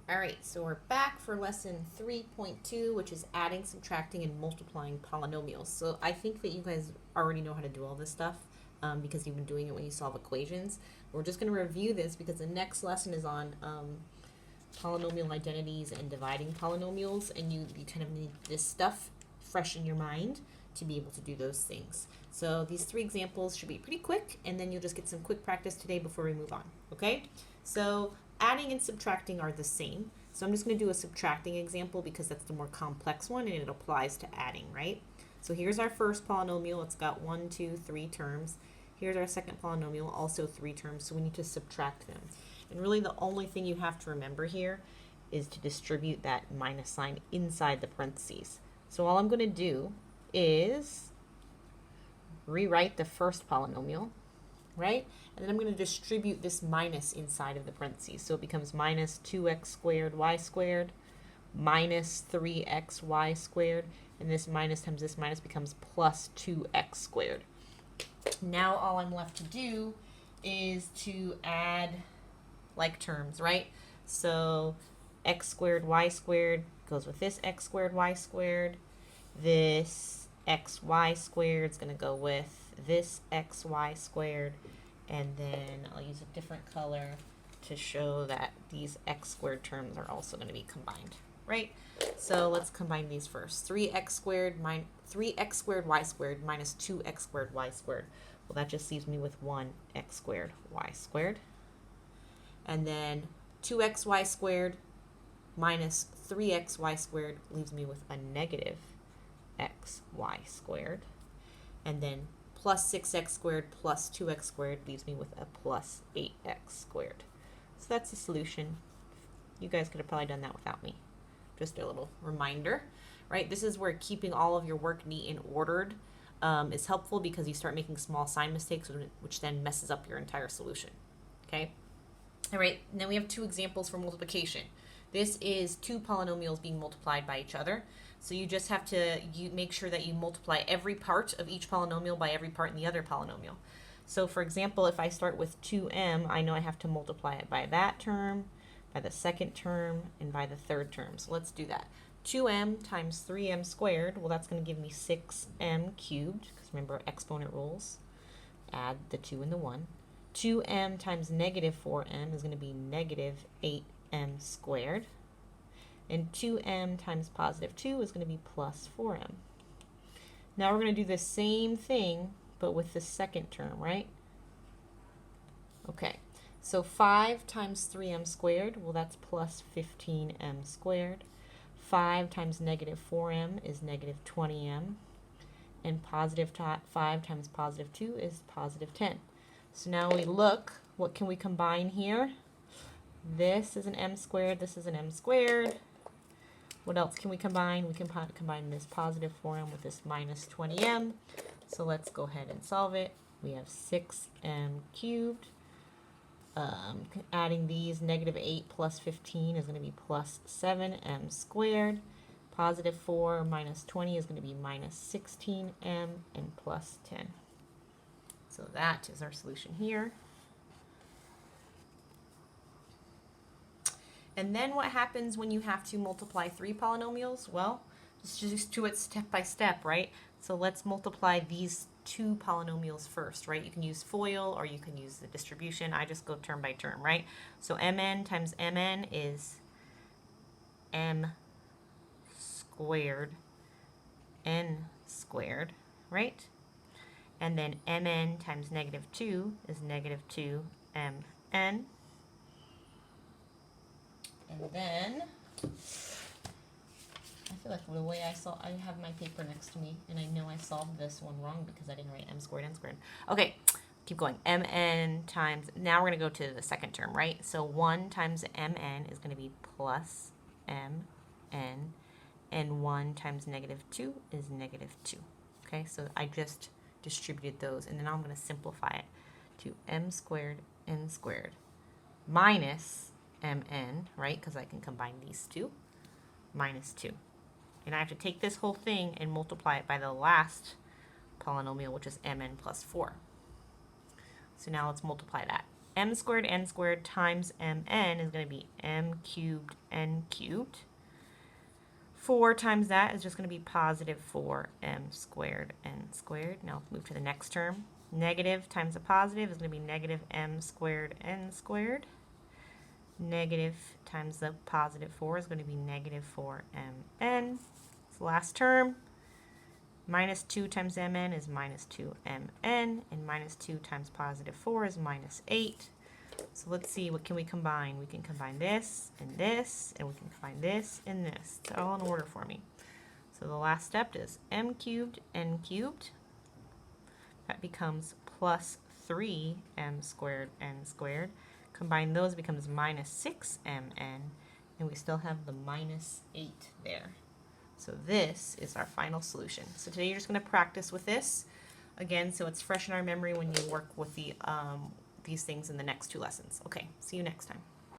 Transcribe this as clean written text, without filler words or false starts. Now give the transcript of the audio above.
All right, so we're back for lesson 3.2, which is adding, subtracting, and multiplying polynomials. So I think that you guys already know how to do all this stuff because you've been doing it when you solve equations. We're just going to review this because the next lesson is on polynomial identities and dividing polynomials, and you kind of need this stuff fresh in your mind to be able to do those things. So these three examples should be pretty quick, and then you'll just get some quick practice today before we move on, okay? So adding and subtracting are the same. So I'm just going to do a subtracting example because that's the more complex one and it applies to adding, right? So here's our first polynomial. It's got 1, 2, 3 terms. Here's our second polynomial, also 3 terms, so we need to subtract them. And really the only thing you have to remember here is to distribute that minus sign inside the parentheses. So all I'm going to do is rewrite the first polynomial, right? And then I'm going to distribute this minus inside of the parentheses. So it becomes minus 2x squared y squared minus 3xy squared. And this minus times this minus becomes plus 2x squared. Now all I'm left to do is to add like terms, right? So x squared y squared goes with this x squared y squared. This xy squared is going to go with this xy squared. And then I'll use a different color to show that these x squared terms are also going to be combined, right? So let's combine these first. 3x squared y squared minus 2x squared y squared. Well, that just leaves me with 1x squared y squared. And then 2xy squared minus 3xy squared leaves me with a negative xy squared. And then plus 6x squared plus 2x squared leaves me with a plus 8x squared. So that's the solution. You guys could have probably done that without me. Just a little reminder, right? This is where keeping all of your work neat and ordered is helpful because you start making small sign mistakes, which then messes up your entire solution, okay? All right, now we have 2 examples for multiplication. This is 2 polynomials being multiplied by each other. So you just have to make sure that you multiply every part of each polynomial by every part in the other polynomial. So for example, if I start with 2m, I know I have to multiply it by that term, by the second term, and by the third term. So let's do that. 2m times 3m squared, well, that's going to give me 6m cubed, because remember exponent rules. Add the 2 and the 1. 2m times negative 4m is going to be negative 8m squared. And 2m times positive 2 is going to be plus 4m. Now we're going to do the same thing, but with the second term, right? Okay, so 5 times 3m squared, well, that's plus 15m squared. 5 times negative 4m is negative 20m. And positive 5 times positive 2 is positive 10. So now we look, what can we combine here? This is an m squared, this is an m squared. What else can we combine? We can combine this positive 4m with this minus 20m. So let's go ahead and solve it. We have 6m cubed. Adding these, negative 8 plus 15 is going to be plus 7m squared. Positive 4 minus 20 is going to be minus 16m and plus 10. So that is our solution here. And then what happens when you have to multiply 3 polynomials? Well, just do it step by step, right? So let's multiply these 2 polynomials first, right? You can use FOIL or you can use the distribution. I just go term by term, right? So mn times mn is m squared n squared, right? And then mn times negative 2 is negative 2mn. And then, I feel like the way I have my paper next to me, and I know I solved this one wrong because I didn't write m squared, n squared. Okay, keep going. Mn times, now we're going to go to the second term, right? So 1 times mn is going to be plus mn, and 1 times negative 2 is negative 2. Okay, so I just distributed those, and then I'm going to simplify it to m squared n squared minus mn, right, because I can combine these 2, minus 2. And I have to take this whole thing and multiply it by the last polynomial, which is mn plus 4. So now let's multiply that. m squared n squared times mn is going to be m cubed n cubed. 4 times that is just going to be positive 4m squared n squared. Now move to the next term. Negative times a positive is going to be negative m squared n squared. Negative times the positive 4 is going to be negative 4mn. So last term, minus 2 times mn is minus 2mn, and minus 2 times positive 4 is minus 8. So let's see, what can we combine? We can combine this, and we can combine this and this. It's all in order for me. So the last step is m cubed n cubed. That becomes plus 3m squared n squared. Combine those, it becomes minus 6mn, and we still have the minus 8 there. So this is our final solution. So today you're just going to practice with this again, so it's fresh in our memory when you work with the these things in the next 2 lessons. Okay, see you next time.